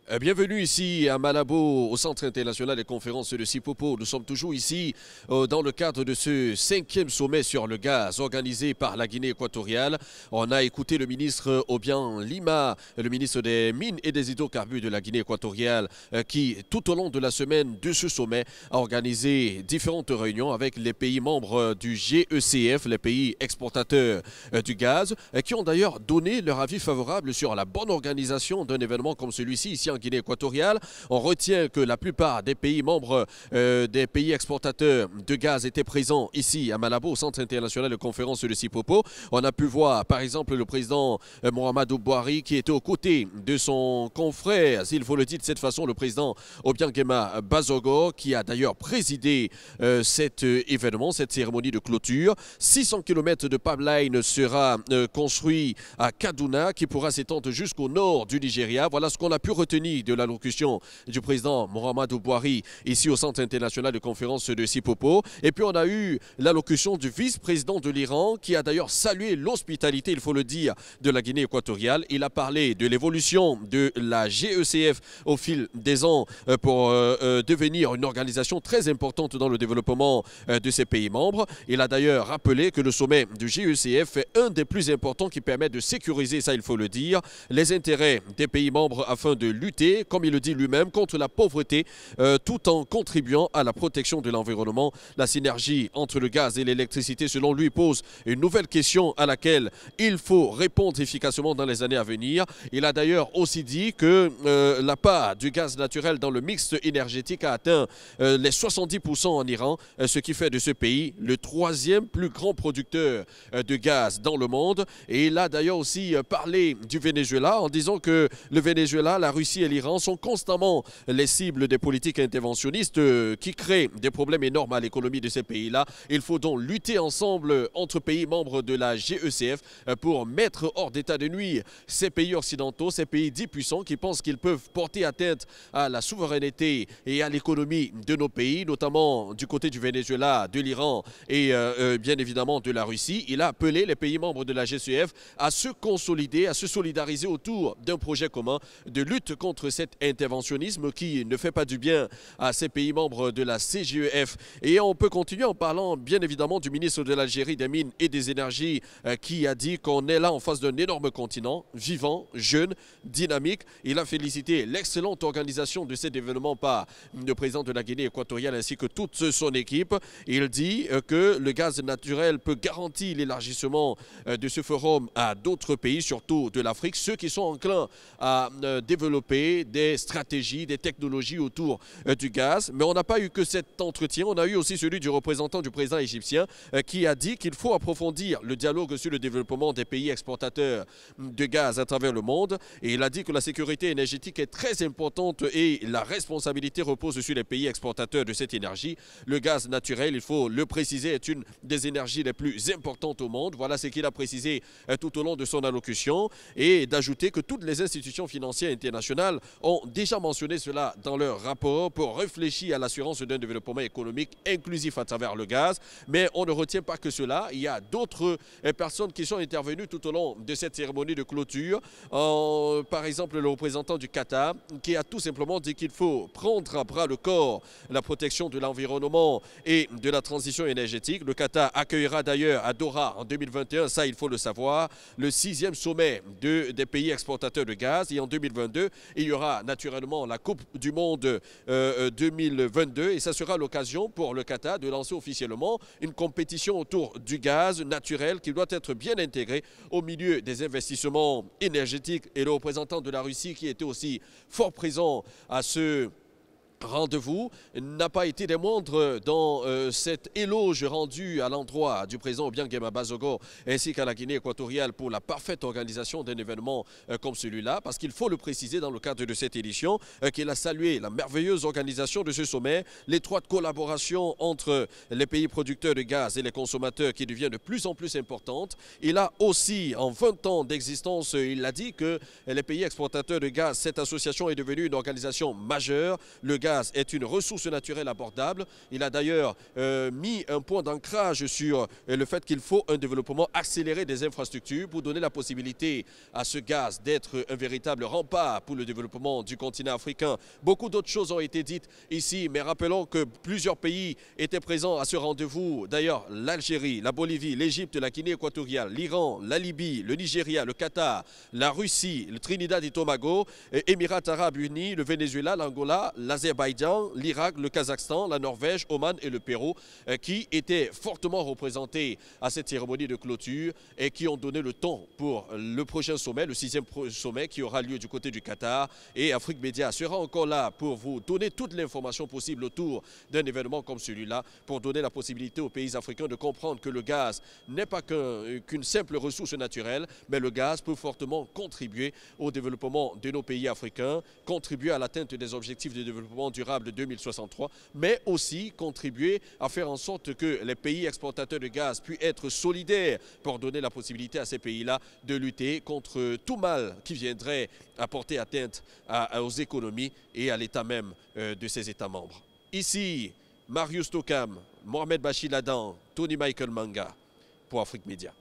Bienvenue ici à Malabo, au Centre international des conférences de Sipopo. Nous sommes toujours ici dans le cadre de ce 5e sommet sur le gaz organisé par la Guinée équatoriale. On a écouté le ministre Obiang Lima, le ministre des Mines et des Hydrocarbures de la Guinée équatoriale, qui tout au long de la semaine de ce sommet a organisé différentes réunions avec les pays membres du GECF, les pays exportateurs du gaz, qui ont d'ailleurs donné leur avis favorable sur la bonne organisation d'un événement comme celui-ci ici en Guinée équatoriale. On retient que la plupart des pays membres des pays exportateurs de gaz étaient présents ici à Malabo, au Centre international de conférences de Sipopo. On a pu voir par exemple le président Muhammadu Buhari qui était aux côtés de son confrère, s'il faut le dire de cette façon, le président Obiang Bazogo, qui a d'ailleurs présidé cet événement, cette cérémonie de clôture. 600 km de pipeline sera construit à Kaduna, qui pourra s'étendre jusqu'au nord du Nigeria. Voilà ce qu'on a pu retenir de l'allocution du président Muhammadu Buhari ici au Centre international de conférences de Sipopo. Et puis on a eu l'allocution du vice-président de l'Iran qui a d'ailleurs salué l'hospitalité, il faut le dire, de la Guinée équatoriale. Il a parlé de l'évolution de la GECF au fil des ans pour devenir une organisation très importante dans le développement de ses pays membres. Il a d'ailleurs rappelé que le sommet du GECF est un des plus importants qui permet de sécuriser, ça il faut le dire, les intérêts des pays membres afin de lutter, comme il le dit lui-même, contre la pauvreté, tout en contribuant à la protection de l'environnement. La synergie entre le gaz et l'électricité, selon lui, pose une nouvelle question à laquelle il faut répondre efficacement dans les années à venir. Il a d'ailleurs aussi dit que la part du gaz naturel dans le mix énergétique a atteint les 70% en Iran, ce qui fait de ce pays le 3e plus grand producteur de gaz dans le monde. Et il a d'ailleurs aussi parlé du Venezuela en disant que le Venezuela, la Russie et l'Iran sont constamment les cibles des politiques interventionnistes qui créent des problèmes énormes à l'économie de ces pays-là. Il faut donc lutter ensemble entre pays membres de la GECF pour mettre hors d'état de nuire ces pays occidentaux, ces pays dits puissants qui pensent qu'ils peuvent porter atteinte à la souveraineté et à l'économie de nos pays, notamment du côté du Venezuela, de l'Iran et bien évidemment de la Russie. Il a appelé les pays membres de la GECF à se consolider, à se solidariser autour d'un projet commun de lutte contre cet interventionnisme qui ne fait pas du bien à ces pays membres de la CGEF. Et on peut continuer en parlant bien évidemment du ministre de l'Algérie des Mines et des Énergies qui a dit qu'on est là en face d'un énorme continent, vivant, jeune, dynamique. Il a félicité l'excellente organisation de cet événement par le président de la Guinée équatoriale ainsi que toute son équipe. Il dit que le gaz naturel peut garantir l'élargissement de ce forum à d'autres pays, surtout de l'Afrique, ceux qui sont enclins à développer des stratégies, des technologies autour du gaz. Mais on n'a pas eu que cet entretien, on a eu aussi celui du représentant du président égyptien qui a dit qu'il faut approfondir le dialogue sur le développement des pays exportateurs de gaz à travers le monde. Et il a dit que la sécurité énergétique est très importante et la responsabilité repose sur les pays exportateurs de cette énergie. Le gaz naturel, il faut le préciser, est une des énergies les plus importantes au monde. Voilà ce qu'il a précisé tout au long de son allocution et d'ajouter que toutes les institutions financières internationales ont déjà mentionné cela dans leur rapport pour réfléchir à l'assurance d'un développement économique inclusif à travers le gaz. Mais on ne retient pas que cela. Il y a d'autres personnes qui sont intervenues tout au long de cette cérémonie de clôture. Par exemple, le représentant du Qatar qui a tout simplement dit qu'il faut prendre à bras le corps la protection de l'environnement et de la transition énergétique. Le Qatar accueillera d'ailleurs à Doha en 2021, ça il faut le savoir, le 6e sommet des pays exportateurs de gaz. Et en 2022, il y aura naturellement la Coupe du Monde 2022 et ça sera l'occasion pour le Qatar de lancer officiellement une compétition autour du gaz naturel qui doit être bien intégré au milieu des investissements énergétiques. Et le représentant de la Russie qui était aussi fort présent à ce rendez-vous n'a pas été des moindres dans cet éloge rendu à l'endroit du président Obiang Bazogo ainsi qu'à la Guinée équatoriale pour la parfaite organisation d'un événement comme celui-là, parce qu'il faut le préciser dans le cadre de cette édition qu'il a salué la merveilleuse organisation de ce sommet, l'étroite collaboration entre les pays producteurs de gaz et les consommateurs qui devient de plus en plus importante. Il a aussi, en 20 ans d'existence, il a dit que les pays exportateurs de gaz, cette association est devenue une organisation majeure. Le gaz est une ressource naturelle abordable. Il a d'ailleurs mis un point d'ancrage sur le fait qu'il faut un développement accéléré des infrastructures pour donner la possibilité à ce gaz d'être un véritable rempart pour le développement du continent africain. Beaucoup d'autres choses ont été dites ici, mais rappelons que plusieurs pays étaient présents à ce rendez-vous. D'ailleurs, l'Algérie, la Bolivie, l'Égypte, la Guinée équatoriale, l'Iran, la Libye, le Nigeria, le Qatar, la Russie, le Trinidad et Tobago, Émirats arabes unis, le Venezuela, l'Angola, l'Azerbaïdjan, l'Irak, le Kazakhstan, la Norvège, Oman et le Pérou qui étaient fortement représentés à cette cérémonie de clôture et qui ont donné le ton pour le prochain sommet, le 6e sommet qui aura lieu du côté du Qatar. Et Afrique Média sera encore là pour vous donner toute l'information possible autour d'un événement comme celui-là, pour donner la possibilité aux pays africains de comprendre que le gaz n'est pas qu'une simple ressource naturelle, mais le gaz peut fortement contribuer au développement de nos pays africains, contribuer à l'atteinte des objectifs de développement durable de 2063, mais aussi contribuer à faire en sorte que les pays exportateurs de gaz puissent être solidaires pour donner la possibilité à ces pays-là de lutter contre tout mal qui viendrait à porter atteinte aux économies et à l'état même de ces États membres. Ici, Marius Tokam, Mohamed Bachir Ladan, Tony Michael Manga pour Afrique Média.